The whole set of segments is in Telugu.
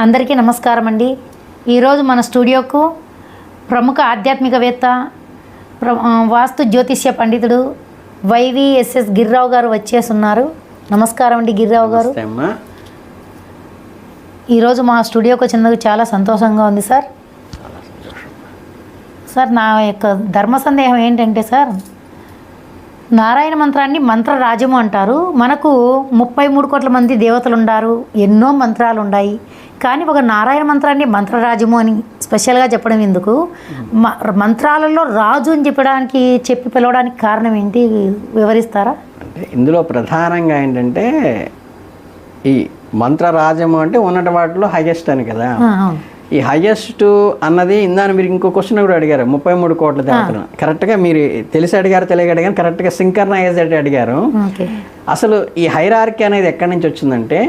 అందరికీ నమస్కారం అండి. ఈరోజు మన స్టూడియోకు ప్రముఖ ఆధ్యాత్మికవేత్త వాస్తు జ్యోతిష్య పండితుడు వైవిఎస్ఎస్ గిరిరావు గారు వచ్చేస్తున్నారు. నమస్కారం అండి గిరిరావు గారు. ఈరోజు మా స్టూడియోకి వచ్చినందుకు చాలా సంతోషంగా ఉంది సార్. సార్ నా యొక్క ధర్మ సందేహం ఏంటంటే సార్, నారాయణ మంత్రాన్ని మంత్రరాజము అంటారు. మనకు 33 కోట్ల మంది దేవతలు ఉన్నారు, ఎన్నో మంత్రాలు ఉన్నాయి. కానీ ఒక నారాయణ మంత్రాన్ని మంత్రరాజము అని స్పెషల్గా చెప్పడం ఎందుకు? మంత్రాలలో రాజు అని చెప్పి పిలవడానికి కారణం ఏంటి, వివరిస్తారా? అంటే ఇందులో ప్రధానంగా ఏంటంటే ఈ మంత్రరాజము అంటే ఉన్నటి వాటిలో హైయెస్ట్ అని కదా. ఈ హైయెస్ట్ అన్నది ఇందాక మీరు ఇంకో క్వశ్చన్ కూడా అడిగారు, 33 కోట్ల దేవతలు. కరెక్ట్గా మీరు తెలిసి అడిగారు, తెలియక అడిగారు, కరెక్ట్గా సింకర్నైజ్ అడిగారు. అసలు ఈ హైరార్కీ అనేది ఎక్కడి నుంచి వచ్చిందంటే,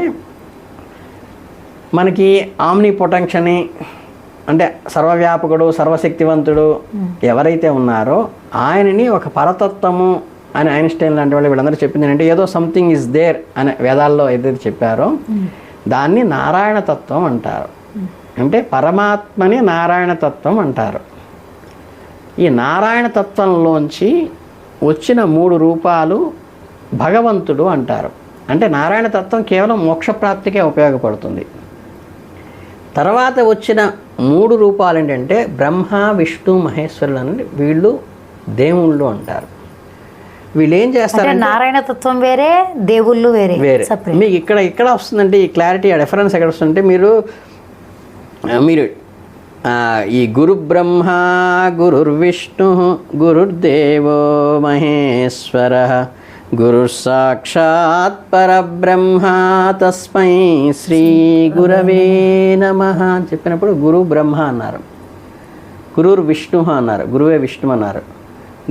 మనకి ఆమ్ని పొటెన్షని అంటే సర్వవ్యాపకుడు సర్వశక్తివంతుడు ఎవరైతే ఉన్నారో ఆయనని ఒక పరతత్వము అని ఐన్స్టైన్ లాంటి వాళ్ళు వీళ్ళందరూ చెప్పింది అంటే ఏదో సంథింగ్ ఈజ్ దేర్ అనే వేదాల్లో ఏదైతే చెప్పారో దాన్ని నారాయణ తత్వం అంటారు. అంటే పరమాత్మని నారాయణ తత్వం అంటారు. ఈ నారాయణ తత్వంలోంచి వచ్చిన 3 రూపాలు భగవంతుడు అంటారు. అంటే నారాయణ తత్వం కేవలం మోక్షప్రాప్తికే ఉపయోగపడుతుంది. తర్వాత వచ్చిన 3 రూపాలు ఏంటంటే బ్రహ్మ విష్ణు మహేశ్వరులు అని వీళ్ళు దేవుళ్ళు అంటారు. వీళ్ళు ఏం చేస్తారు, నారాయణ తత్వం వేరే, దేవుళ్ళు వేరే. మీకు ఇక్కడ వస్తుందంటే ఈ క్లారిటీ, ఆ డిఫరెన్స్ ఎక్కడ వస్తుందంటే మీరు ఈ గురు బ్రహ్మ గురుర్విష్ణు గురుర్దేవో మహేశ్వర గురు సాక్షాత్ పరబ్రహ్మ తస్మై శ్రీ గురవే నమః అని చెప్పినప్పుడు గురు బ్రహ్మ అన్నారు, గురుర్ విష్ణు అన్నారు, గురువే విష్ణు అన్నారు,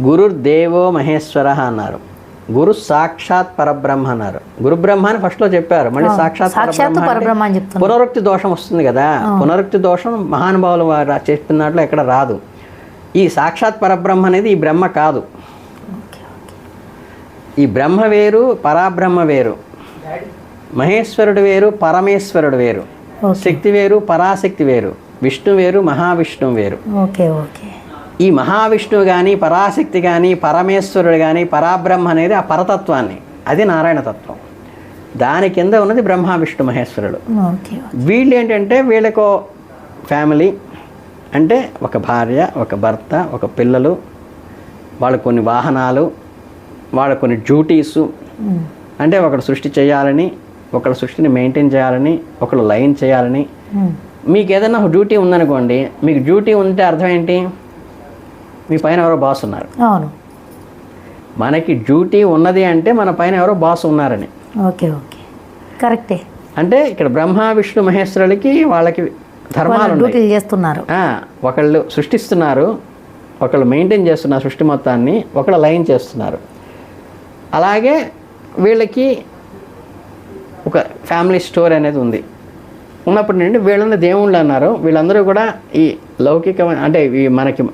గురుర్దేవో మహేశ్వర అన్నారు, గురు సాక్షాత్ పరబ్రహ్మ అన్నారు. గురు బ్రహ్మ అని ఫస్ట్లో చెప్పారు, మళ్ళీ సాక్షాత్ పరబ్రహ్మ. పునరుక్తి దోషం వస్తుంది కదా, పునరుక్తి దోషం మహానుభావులు వారు చెప్పిన దాంట్లో ఎక్కడ రాదు. ఈ సాక్షాత్ పరబ్రహ్మ అనేది ఈ బ్రహ్మ కాదు. ఈ బ్రహ్మ వేరు, పరాబ్రహ్మ వేరు, మహేశ్వరుడు వేరు, పరమేశ్వరుడు వేరు, శక్తి వేరు, పరాశక్తి వేరు, విష్ణు వేరు, మహావిష్ణువు వేరు. ఈ మహావిష్ణువు కానీ పరాశక్తి కానీ పరమేశ్వరుడు కానీ పరాబ్రహ్మ అనేది ఆ పరతత్వాన్ని, అది నారాయణ తత్వం. దాని కింద ఉన్నది బ్రహ్మ విష్ణు మహేశ్వరుడు. వీళ్ళు ఏంటంటే వీళ్ళకో ఫ్యామిలీ అంటే ఒక భార్య, ఒక భర్త, ఒక పిల్లలు, వాళ్ళ కొన్ని వాహనాలు, వాళ్ళ కొన్ని డ్యూటీసు. అంటే ఒకడు సృష్టి చేయాలని, ఒకళ్ళ సృష్టిని మెయింటైన్ చేయాలని, ఒకళ్ళు లైన్ చేయాలని. మీకు ఏదైనా ఒక డ్యూటీ ఉందనుకోండి, మీకు డ్యూటీ ఉంటే అర్థం ఏంటి, మీ పైన ఎవరో బాస్ ఉన్నారు. అవును, మనకి డ్యూటీ ఉన్నది అంటే మన పైన ఎవరో బాస్ ఉన్నారని. ఓకే ఓకే కరెక్టే. అంటే ఇక్కడ బ్రహ్మ విష్ణు మహేశ్వరులకి వాళ్ళకి ధర్మాలు చేస్తున్నారు. ఒకళ్ళు సృష్టిస్తున్నారు, ఒకళ్ళు మెయింటైన్ చేస్తున్నారు సృష్టి మొత్తాన్ని, ఒకళ్ళు లైన్ చేస్తున్నారు. అలాగే వీళ్ళకి ఒక ఫ్యామిలీ స్టోరీ అనేది ఉంది. ఉన్నప్పటి నుండి వీళ్ళని దేవుళ్ళు అన్నారు. వీళ్ళందరూ కూడా ఈ లౌకిక అంటే ఈ మనకి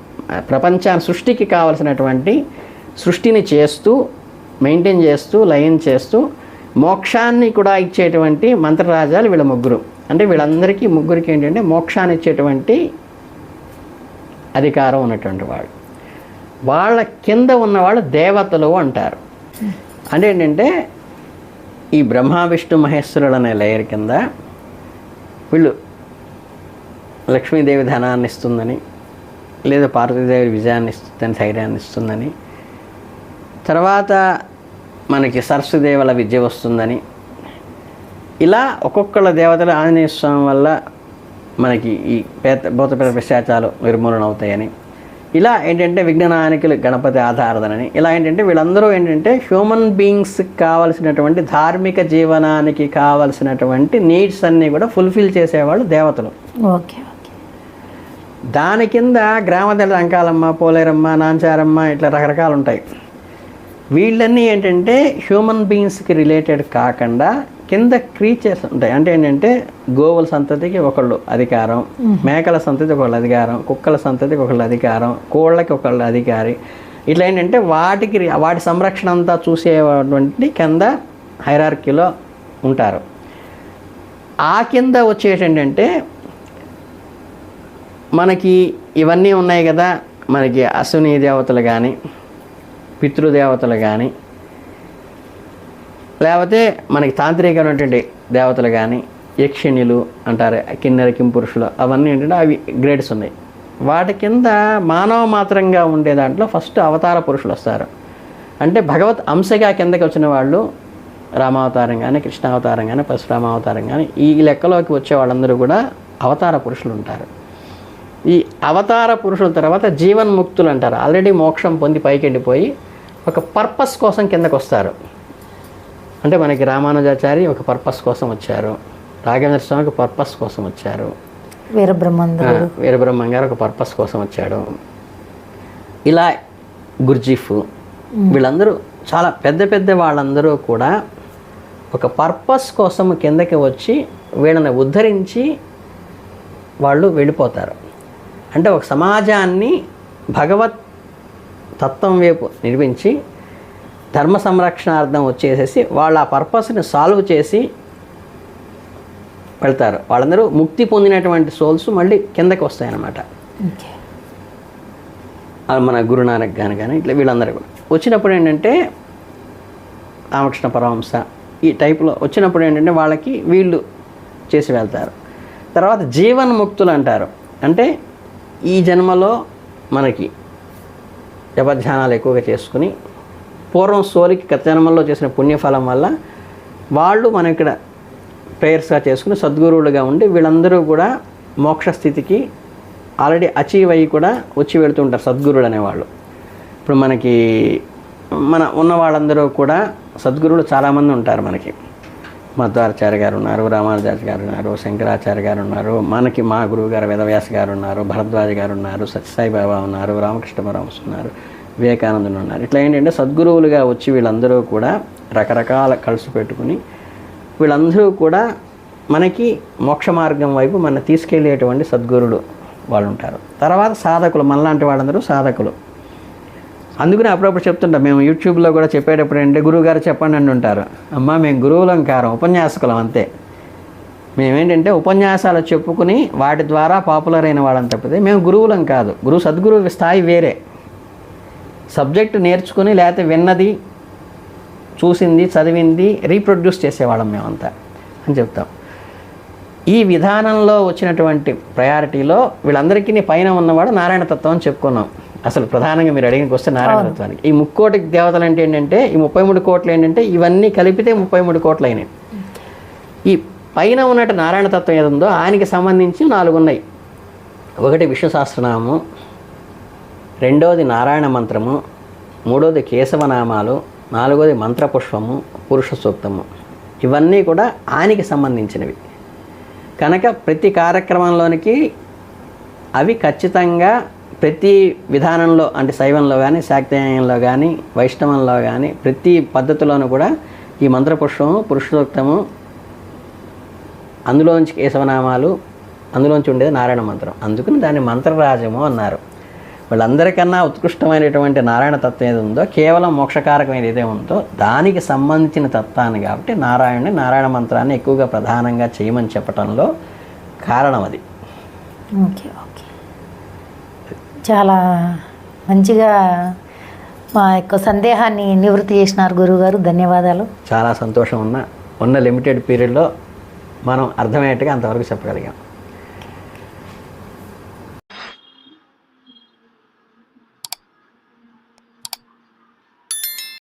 ప్రపంచాన్ని సృష్టికి కావలసినటువంటి సృష్టిని చేస్తూ, మెయింటైన్ చేస్తూ, లైన్ చేస్తూ, మోక్షాన్ని కూడా ఇచ్చేటువంటి మంత్రరాజాలు వీళ్ళ ముగ్గురు. అంటే వీళ్ళందరికీ ముగ్గురికి ఏంటంటే మోక్షాన్ని ఇచ్చేటువంటి అధికారం ఉన్నటువంటి వాళ్ళు. వాళ్ళ కింద ఉన్నవాళ్ళు దేవతలు అంటారు. అంటే ఏంటంటే ఈ బ్రహ్మ విష్ణు మహేశ్వరుడు అనే లేయర్ కింద వీళ్ళు లక్ష్మీదేవి ధనాన్ని ఇస్తుందని, లేదా పార్వతీదేవి విజయాన్ని ఇస్తుందని, ధైర్యాన్ని ఇస్తుందని, తర్వాత మనకి సరస్వదేవుల విద్య వస్తుందని, ఇలా ఒక్కొక్కళ్ళ దేవతలు ఆంజనేయ స్వామి వల్ల మనకి ఈ భూతప్రేత పిశాచాలు నిర్మూలన అవుతాయని, ఇలా ఏంటంటే విఘ్ననాయకులు గణపతి ఆధారదనని, ఇలా ఏంటంటే వీళ్ళందరూ ఏంటంటే హ్యూమన్ బీయింగ్స్కి కావలసినటువంటి ధార్మిక జీవనానికి కావలసినటువంటి నీడ్స్ అన్నీ కూడా ఫుల్ఫిల్ చేసేవాళ్ళు దేవతలు. ఓకే. దాని కింద గ్రామదేవత అంకాలమ్మ, పోలేరమ్మ, నాంచారమ్మ, ఇట్లా రకరకాలు ఉంటాయి. వీళ్ళన్నీ ఏంటంటే హ్యూమన్ బీయింగ్స్కి రిలేటెడ్ కాకుండా కింద క్రీచర్స్ ఉంటాయి. అంటే ఏంటంటే గోవుల సంతతికి ఒకళ్ళు అధికారం, మేకల సంతతికి ఒకళ్ళు అధికారం, కుక్కల సంతతికి ఒకళ్ళు అధికారం, కోళ్ళకి ఒకళ్ళు అధికారి. ఇట్లా ఏంటంటే వాటి సంరక్షణ అంతా చూసేటువంటి కింద హైరార్కీలో ఉంటారు. ఆ కింద వచ్చేటంటే మనకి ఇవన్నీ ఉన్నాయి కదా, మనకి అశ్విని దేవతలు కానీ, పితృదేవతలు కానీ, లేకపోతే మనకి తాంత్రికమైనటువంటి దేవతలు కానీ, యక్షిణులు అంటారు, కిన్నెర కింపురుషులు, అవన్నీ ఏంటంటే అవి గ్రేడ్స్ ఉన్నాయి. వాటి కింద మానవ మాత్రంగా ఉండే దాంట్లో ఫస్ట్ అవతార పురుషులు వస్తారు. అంటే భగవత్ అంశగా కిందకి వచ్చిన వాళ్ళు రామావతారం కానీ, కృష్ణావతారం కానీ, పరశురామావతారం కానీ, ఈ లెక్కలోకి వచ్చే వాళ్ళందరూ కూడా అవతార పురుషులు ఉంటారు. ఈ అవతార పురుషుల తర్వాత జీవన్ముక్తులు అంటారు. ఆల్రెడీ మోక్షం పొంది పైకి వెళ్ళిపోయి ఒక పర్పస్ కోసం కిందకు వస్తారు. అంటే మనకి రామానుజాచారి ఒక పర్పస్ కోసం వచ్చారు, రాఘవేంద్ర స్వామి ఒక పర్పస్ కోసం వచ్చారు, వీరబ్రహ్మం గారు ఒక పర్పస్ కోసం వచ్చాడు, ఇలా గుర్జీఫ్, వీళ్ళందరూ చాలా పెద్ద పెద్ద వాళ్ళందరూ కూడా ఒక పర్పస్ కోసం కిందకి వచ్చి వీళ్ళని ఉద్ధరించి వాళ్ళు వెళ్ళిపోతారు. అంటే ఒక సమాజాన్ని భగవత్ తత్వం వైపు నిర్మించి ధర్మ సంరక్షణార్థం వచ్చేసేసి వాళ్ళు ఆ పర్పస్ని సాల్వ్ చేసి వెళ్తారు. వాళ్ళందరూ ముక్తి పొందినటువంటి సోల్స్ మళ్ళీ కిందకి వస్తాయన్నమాట. మన గురునానక్ కానీ ఇట్లా వీళ్ళందరూ కూడా వచ్చినప్పుడు ఏంటంటే రామకృష్ణ పరమహంస ఈ టైప్లో వచ్చినప్పుడు ఏంటంటే వాళ్ళకి వీళ్ళు చేసి వెళ్తారు. తర్వాత జీవన్ముక్తులు అంటారు. అంటే ఈ జన్మలో మనకి జపధ్యానాలు ఎక్కువగా చేసుకుని పూర్వం సోలికి గత జన్మల్లో చేసిన పుణ్యఫలం వల్ల వాళ్ళు మనం ఇక్కడ ప్రేయర్స్గా చేసుకుని సద్గురువులుగా ఉండి వీళ్ళందరూ కూడా మోక్ష స్థితికి ఆల్రెడీ అచీవ్ అయ్యి కూడా వచ్చి వెళుతుంటారు సద్గురువులు అనేవాళ్ళు. ఇప్పుడు మనకి ఉన్న వాళ్ళందరూ కూడా సద్గురువులు చాలామంది ఉంటారు. మనకి మధ్వాచార్య గారు ఉన్నారు, రామానుజాచార్య గారు ఉన్నారు, శంకరాచార్య గారు ఉన్నారు, మనకి మా గురువు గారు వేదవ్యాస గారు ఉన్నారు, భరద్వాజ గారు ఉన్నారు, సత్యసాయి బాబా ఉన్నారు, రామకృష్ణ పరమహంస ఉన్నారు, వివేకానందులు ఉన్నారు. ఇట్లా ఏంటంటే సద్గురువులుగా వచ్చి వీళ్ళందరూ కూడా రకరకాల కలుసు పెట్టుకుని వీళ్ళందరూ కూడా మనకి మోక్ష మార్గం వైపు మన తీసుకెళ్ళేటువంటి సద్గురులు వాళ్ళు ఉంటారు. తర్వాత సాధకులు, మనలాంటి వాళ్ళందరూ సాధకులు. అందుకని అప్పుడప్పుడు చెప్తుంటాం, మేము యూట్యూబ్లో కూడా చెప్పేటప్పుడు ఏంటంటే గురువుగారు చెప్పండి అని ఉంటారు. అమ్మ మేము గురువులం కారం, ఉపన్యాసకులం అంతే. మేమేంటంటే ఉపన్యాసాలు చెప్పుకుని వాటి ద్వారా పాపులర్ అయిన వాళ్ళని తప్పితే మేము గురువులం కాదు. సద్గురువు స్థాయి వేరే. సబ్జెక్టు నేర్చుకుని లేకపోతే విన్నది, చూసింది, చదివింది రీప్రొడ్యూస్ చేసేవాళ్ళం మేమంతా అని చెప్తాం. ఈ విధానంలో వచ్చినటువంటి ప్రయారిటీలో వీళ్ళందరికీ పైన ఉన్నవాడు నారాయణ తత్వం అని చెప్పుకున్నాం. అసలు ప్రధానంగా మీరు అడిగినకి వస్తే నారాయణ తత్వానికి ఈ 3 కోటి దేవతలు అంటే ఏంటంటే ఈ 33 కోట్లు ఏంటంటే ఇవన్నీ కలిపితే 33 కోట్లు అయినాయి. ఈ పైన ఉన్నట్టు నారాయణ తత్వం ఏది ఉందో ఆయనకి సంబంధించి 4 ఉన్నాయి. ఒకటి విష్ణు సహస్రనామము, రెండోది నారాయణ మంత్రము, మూడోది కేశవనామాలు, నాలుగోది మంత్రపుష్పము, పురుష సూక్తము. ఇవన్నీ కూడా ఆయనకి సంబంధించినవి కనుక ప్రతి కార్యక్రమంలోనికి అవి ఖచ్చితంగా ప్రతి విధానంలో అంటే శైవంలో కానీ, శాక్తేయంలో కానీ, వైష్ణవంలో కానీ ప్రతి పద్ధతిలోనూ కూడా ఈ మంత్రపుష్పము, పురుష సూక్తము, అందులోంచి కేశవనామాలు, అందులోంచి ఉండేది నారాయణ మంత్రం. అందుకని దాన్ని మంత్రరాజము అన్నారు. వాళ్ళందరికన్నా ఉత్కృష్టమైనటువంటి నారాయణ తత్వం ఏది ఉందో, కేవలం మోక్షకారకం ఏదైతే ఉందో దానికి సంబంధించిన తత్వాన్ని కాబట్టి నారాయణ మంత్రాన్ని ఎక్కువగా ప్రధానంగా చేయమని చెప్పడంలో కారణం అది. ఓకే ఓకే, చాలా మంచిగా మా యొక్క సందేహాన్ని నివృత్తి చేసినారు గురువుగారు. ధన్యవాదాలు. చాలా సంతోషం. ఉన్న లిమిటెడ్ పీరియడ్లో మనం అర్థమయ్యేట్టుగా అంతవరకు చెప్పగలిగాం.